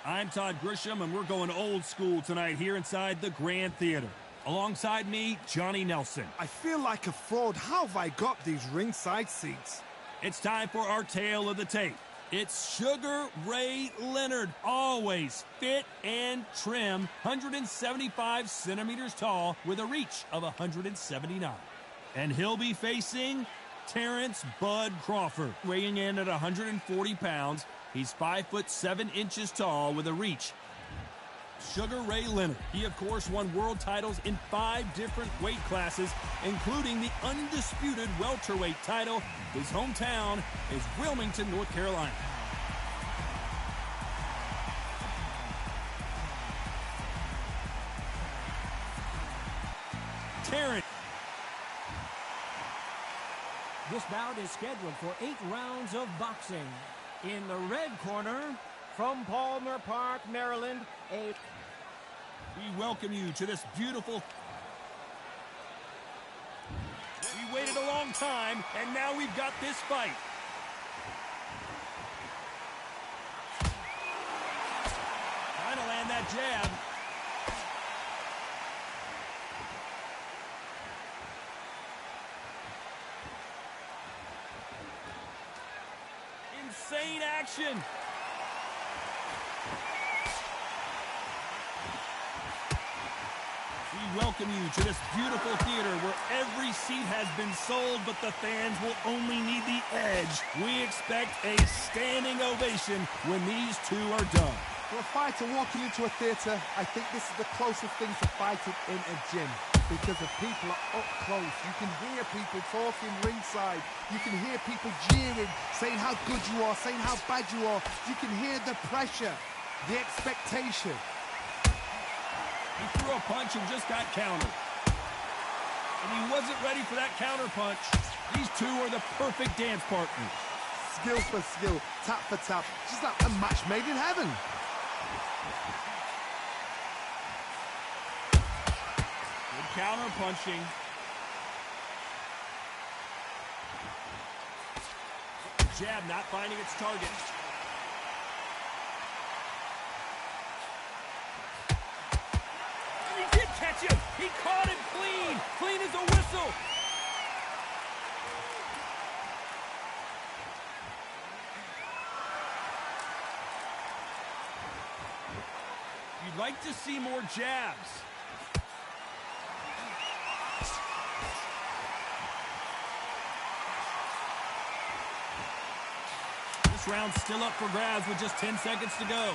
I'm Todd Grisham, and we're going old school tonight here inside the Grand Theater. Alongside me, Johnny Nelson. I feel like a fraud. How have I got these ringside seats? It's time for our tale of the tape. It's Sugar Ray Leonard, always fit and trim, 175 centimeters tall with a reach of 179. And he'll be facing Terrence Bud Crawford, weighing in at 140 pounds. He's 5'7" tall with a reach. Sugar Ray Leonard. He, of course, won world titles in 5 different weight classes, including the Undisputed welterweight title. His hometown is Wilmington, North Carolina. Terrence. This bout is scheduled for 8 rounds of boxing. In the red corner, from Palmer Park, Maryland, We welcome you to this beautiful... We waited a long time, and now we've got this fight. Trying to land that jab. Insane action. We welcome you to this beautiful theater where every seat has been sold, but the fans will only need the edge. We expect a standing ovation when these two are done. For a fighter walking into a theatre, I think this is the closest thing to fighting in a gym, because the people are up close. You can hear people talking ringside. You can hear people jeering, saying how good you are, saying how bad you are. You can hear the pressure, the expectation. He threw a punch and just got countered. And he wasn't ready for that counter punch. These two are the perfect dance partners. Skill for skill, tap for tap, just like a match made in heaven. Good counter punching. Jab not finding its target. He did catch him. He caught him clean. Clean as a whistle. You'd like to see more jabs. This round's still up for grabs with just 10 seconds to go.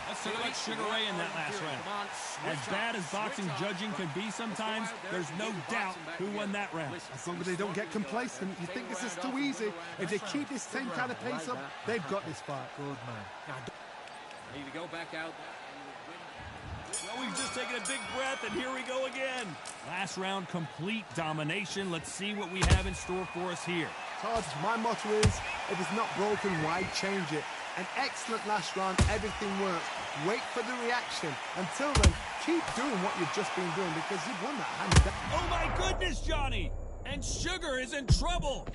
Let's see what Sugar Ray in that last round. As bad as boxing judging can be sometimes, there's no doubt who won that round. As long as they don't get complacent, you think this is too easy. If they keep this same kind of pace up, they've got this fight. Good man. Need to go back out. Well, we've just taken a big breath, and here we go again. Last round, complete domination. Let's see what we have in store for us here. Todd, my motto is, if it's not broken, why change it? An excellent last round, everything works. Wait for the reaction. Until then, keep doing what you've just been doing, because you've won that hands down. Oh my goodness, Johnny! And Sugar is in trouble!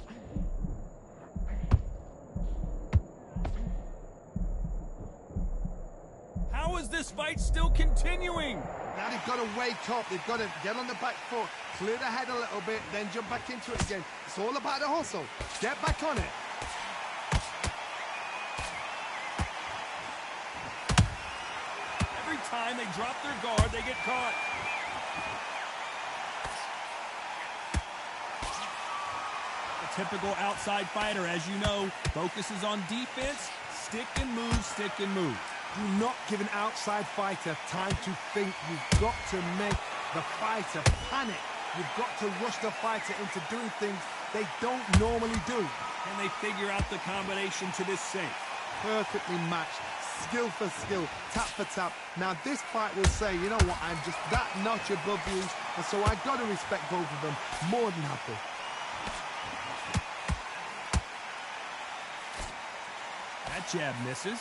How is this fight still continuing? Now they've got to wake up. They've got to get on the back foot, clear the head a little bit, then jump back into it again. It's all about the hustle. Get back on it. Every time they drop their guard, they get caught. A typical outside fighter, as you know, focuses on defense, stick and move, stick and move. Do not give an outside fighter time to think. You've got to make the fighter panic. You've got to rush the fighter into doing things they don't normally do. Can they figure out the combination to this safe? Perfectly matched. Skill for skill, tap for tap. Now this fight will say, you know what, I'm just that notch above you, and so I've got to respect both of them more than happy. That jab misses.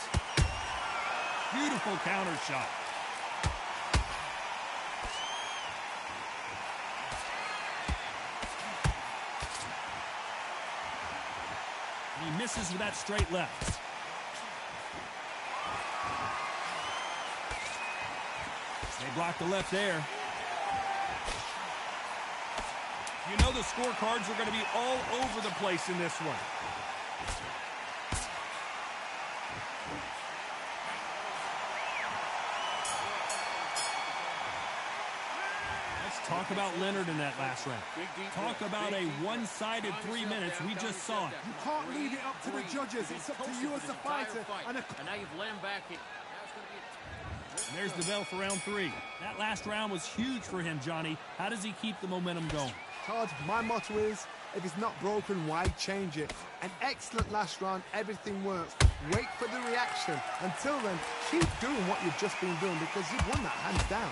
Beautiful counter shot. He misses with that straight left. They block the left there. You know the scorecards are going to be all over the place in this one. Let's talk about Leonard in that last round. Talk about a one-sided 3 minutes. We just saw it. You can't leave it up to the judges. It's up to you as the fighter. And now you've let him back in. And there's the bell for round 3. That last round was huge for him, Johnny. How does he keep the momentum going? Todd, my motto is, if it's not broken, why change it? An excellent last round, everything works. Wait for the reaction. Until then, keep doing what you've just been doing because you've won that hands down.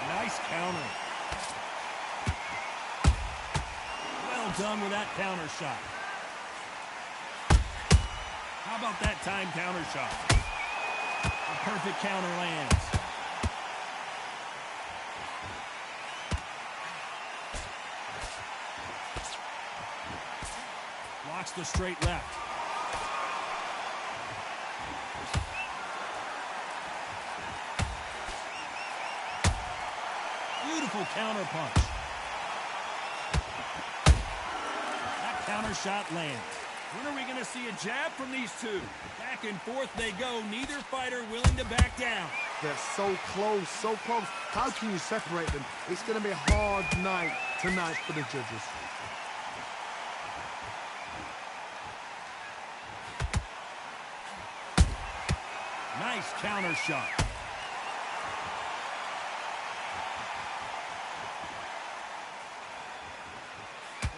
Nice counter. Well done with that counter shot. How about that time counter shot? A perfect counter lands. Blocks the straight left. Beautiful counter punch. That counter shot lands. When are we going to see a jab from these two? Back and forth they go. Neither fighter willing to back down. They're so close, so close. How can you separate them? It's going to be a hard night tonight for the judges. Nice counter shot.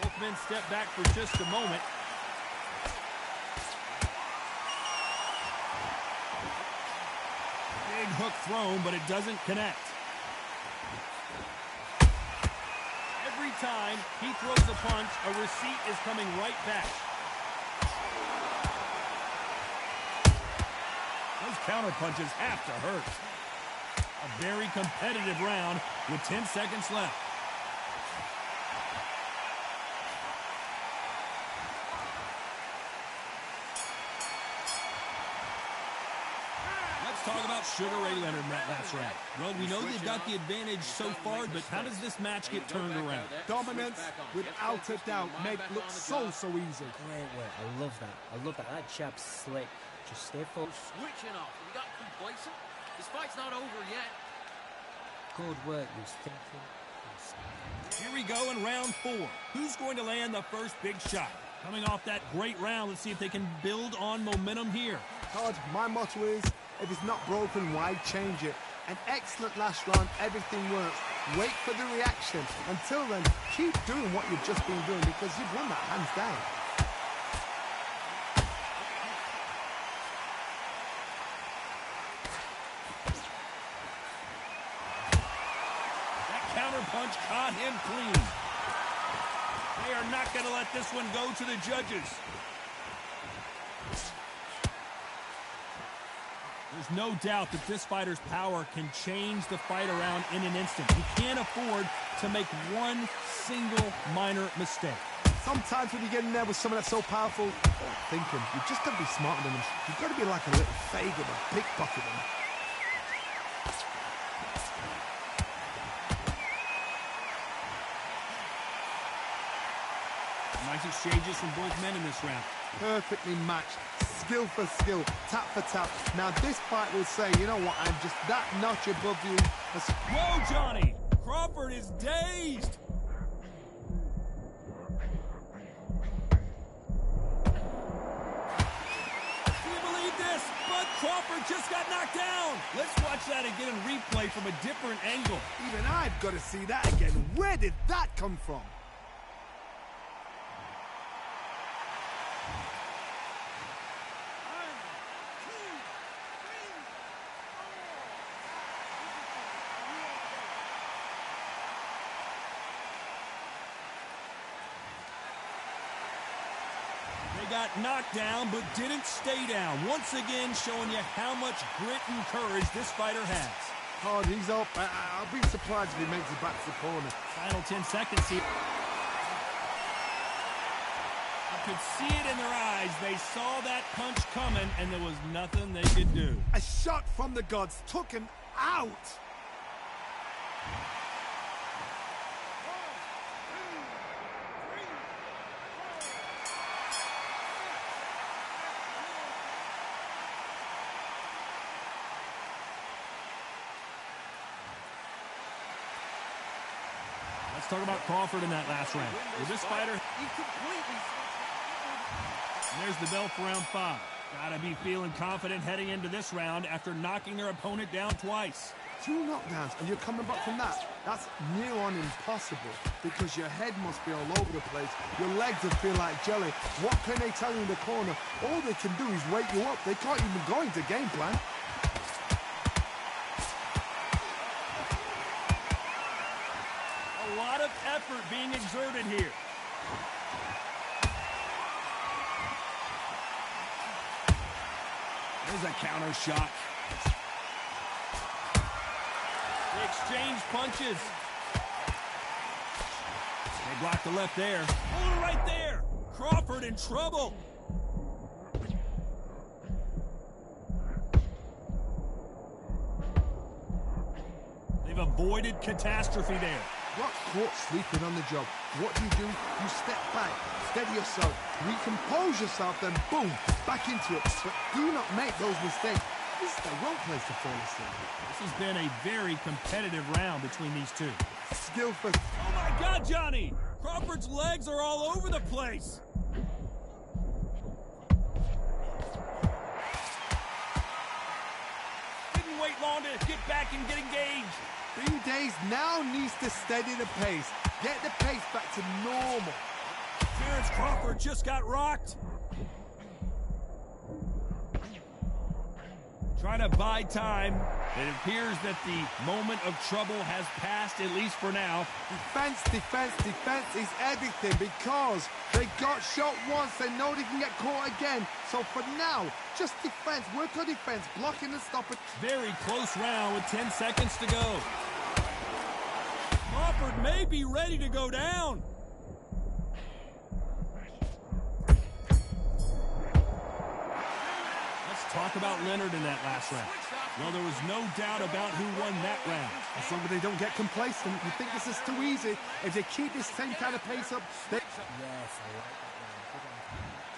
Both men step back for just a moment. Big hook thrown, but it doesn't connect. Every time he throws a punch, a receipt is coming right back. Those counter punches have to hurt. A very competitive round with 10 seconds left. Let's talk about Sugar Ray Leonard in that last round. Well, we know they've got the advantage so far, but how does this match get turned around? Dominance, without a doubt, made it look so easy. Great work. I love that. I love that. That jab's slick. Just stay focused. Switching off. We got complacent. This fight's not over yet. Good work. He was thinking. Here we go in round 4. Who's going to land the first big shot? Coming off that great round, let's see if they can build on momentum here. Todd, my motto is, if it's not broken, why change it? An excellent last round, everything works. Wait for the reaction. Until then, keep doing what you've just been doing because you've won that hands down. Counter punch caught him clean. They are not going to let this one go to the judges. There's no doubt that this fighter's power can change the fight around in an instant. He can't afford to make one single minor mistake. Sometimes when you get in there with someone that's so powerful, thinking, you've just got to be smarter than them. You've got to be like a little faggot or pickpocket them. Nice exchanges from both men in this round. Perfectly matched, skill for skill, tap for tap. Now this fight will say, you know what, I'm just that notch above you. Whoa, Johnny! Crawford is dazed! Can you believe this? Bud Crawford just got knocked down! Let's watch that again in replay from a different angle. Even I've got to see that again. Where did that come from? Got knocked down, but didn't stay down. Once again, showing you how much grit and courage this fighter has. Hard, he's up. I'll be surprised if he makes it back to the corner. Final 10 seconds here. could see it in their eyes. They saw that punch coming, and there was nothing they could do. A shot from the gods took him out. Let's talk about Crawford in that last round. With this fighter, and there's the bell for round 5. Gotta be feeling confident heading into this round after knocking their opponent down twice. 2 knockdowns and you're coming back from that. That's near on impossible because your head must be all over the place. Your legs will feel like jelly. What can they tell you in the corner? All they can do is wake you up. They can't even go into game plan. A lot of effort being exerted here. There's a counter shot. They exchange punches. They block the left there. Oh, right there. Crawford in trouble. They've avoided catastrophe there. Got caught sleeping on the job. What do? You step back, steady yourself, recompose yourself, then boom, back into it. But do not make those mistakes. This is the wrong place to fall asleep. This has been a very competitive round between these two. Skillful. Oh my God, Johnny! Crawford's legs are all over the place. Didn't wait long to get back and get engaged. 3 days now needs to steady the pace. Get the pace back to normal. Terrence Crawford just got rocked. Trying to buy time. It appears that the moment of trouble has passed, at least for now. Defense, defense, defense is everything because they got shot once. They know they can get caught again. So for now, just defense. Work on defense. Blocking and stopping. Very close round with 10 seconds to go. Crawford may be ready to go down. Let's talk about Leonard in that last round. Well, there was no doubt about who won that round. As long as they don't get complacent, you think this is too easy. If they keep this same kind of pace up, they... Yes, I like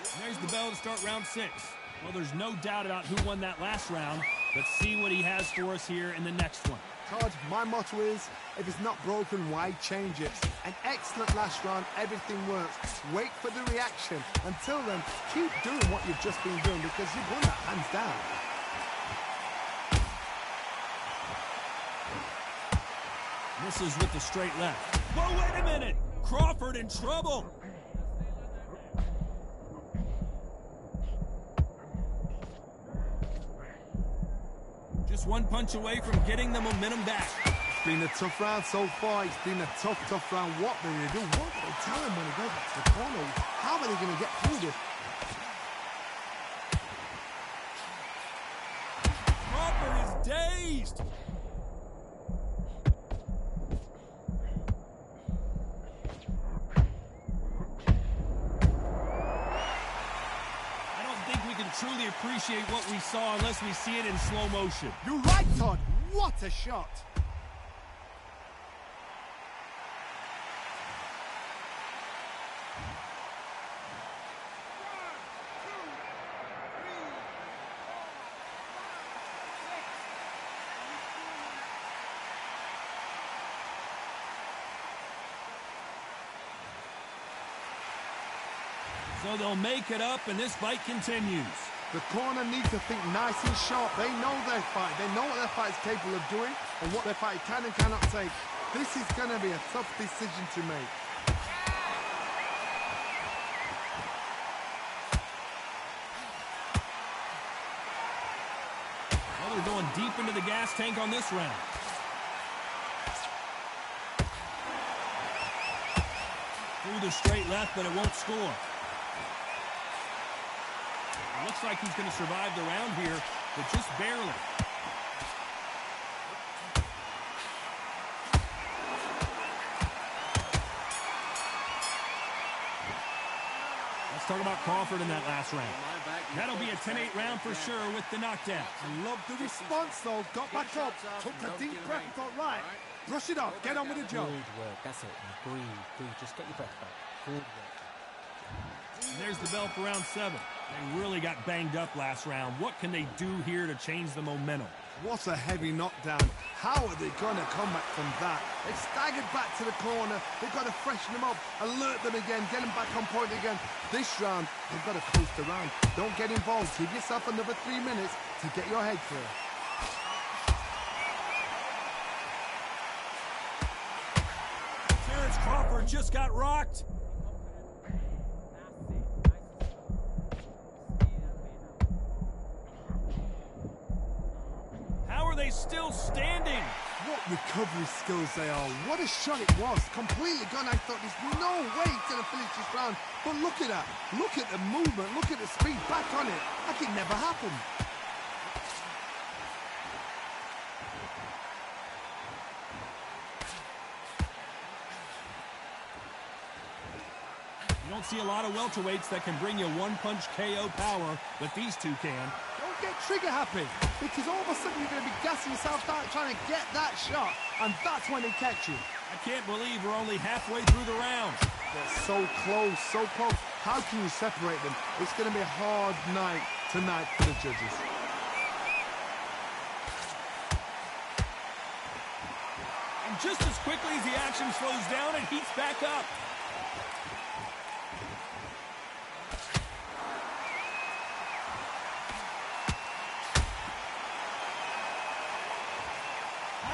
that. There's the bell to start round 6. Well, there's no doubt about who won that last round. Let's see what he has for us here in the next one. Todd, my motto is, if it's not broken, why change it? An excellent last round, everything works. Wait for the reaction. Until then, keep doing what you've just been doing because you've won that hands down. Misses with the straight left. Whoa, wait a minute! Crawford in trouble! Just one punch away from getting the momentum back. It's been a tough round so far. It's been a tough round. What do they do? What do they tell him when he goes back to the corner? How are they going to get through this? Crawford is dazed! Truly appreciate what we saw unless we see it in slow motion. You're right, Todd. What a shot. So they'll make it up, and this fight continues. The corner needs to think nice and sharp. They know their fight. They know what their fight is capable of doing and what their fight can and cannot take. This is going to be a tough decision to make. Well, they're going deep into the gas tank on this round. Through the straight left, but it won't score. Looks like he's going to survive the round here, but just barely. Let's talk about Crawford in that last round. That'll be a 10-8 round for sure with the knockdown. I love the response, though. Got back up, took a deep breath and thought, right, brush it off, get on with the job. Good work. That's it. Breathe. Just get your breath back. Good work. And there's the bell for round 7. They really got banged up last round. What can they do here to change the momentum? What a heavy knockdown. How are they going to come back from that? They've staggered back to the corner. They've got to freshen them up, alert them again, get them back on point again. This round, they've got to coast around. Don't get involved. Give yourself another 3 minutes to get your head clear. Terrence Crawford just got rocked. How are they still standing? What recovery skills they are. What a shot it was. Completely gone. I thought there's no way he's going to finish this round. But look at that. Look at the movement. Look at the speed. Back on it. Like it never happened. You don't see a lot of welterweights that can bring you one-punch KO power, but these two can. Don't get trigger happy, because all of a sudden you're going to be gassing yourself out trying to get that shot, and that's when they catch you. I can't believe we're only halfway through the round. They're so close, so close. How can you separate them? It's going to be a hard night tonight for the judges. And just as quickly as the action slows down, it heats back up.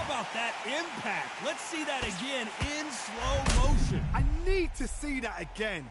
About that impact. Let's see that again in slow motion. I need to see that again.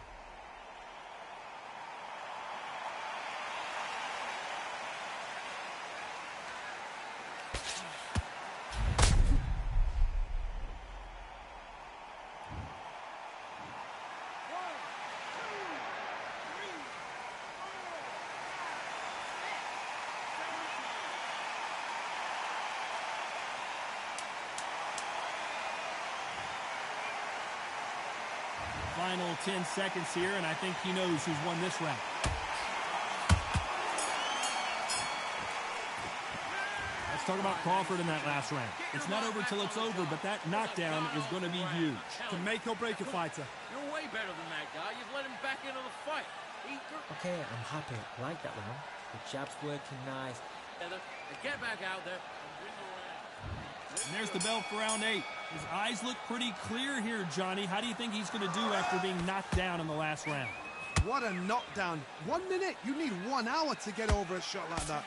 Final 10 seconds here, and I think he knows who's won this round. Let's talk about Crawford in that last round. It's not over till it's over, but that knockdown is going to be huge. To make or break a fighter. You're way better than that guy. You've let him back into the fight. Okay, I'm happy. I like that round. The jab's working nice. Get back out there. And there's the bell for round 8. His eyes look pretty clear here, Johnny. How do you think he's going to do after being knocked down in the last round? What a knockdown. 1 minute, you need 1 hour to get over a shot like that.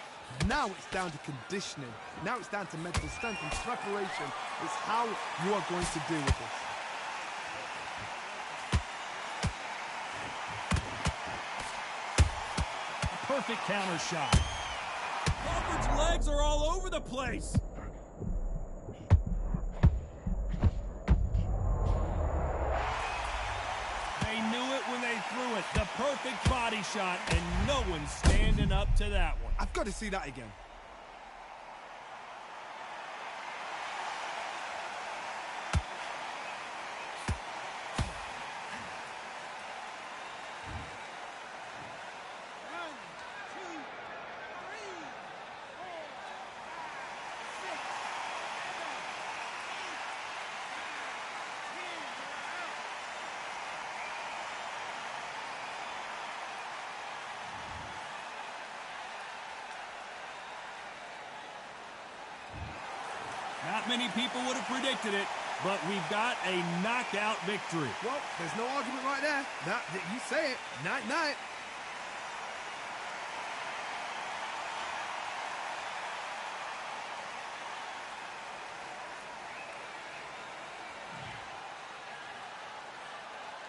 Now it's down to conditioning. Now it's down to mental strength and preparation. It's how you are going to deal with this. A perfect counter shot. Crawford's legs are all over the place. When they threw it, the perfect body shot, and no one's standing up to that one. I've got to see that again. Not many people would have predicted it, but we've got a knockout victory. Well, there's no argument right there. You say it. Night-night.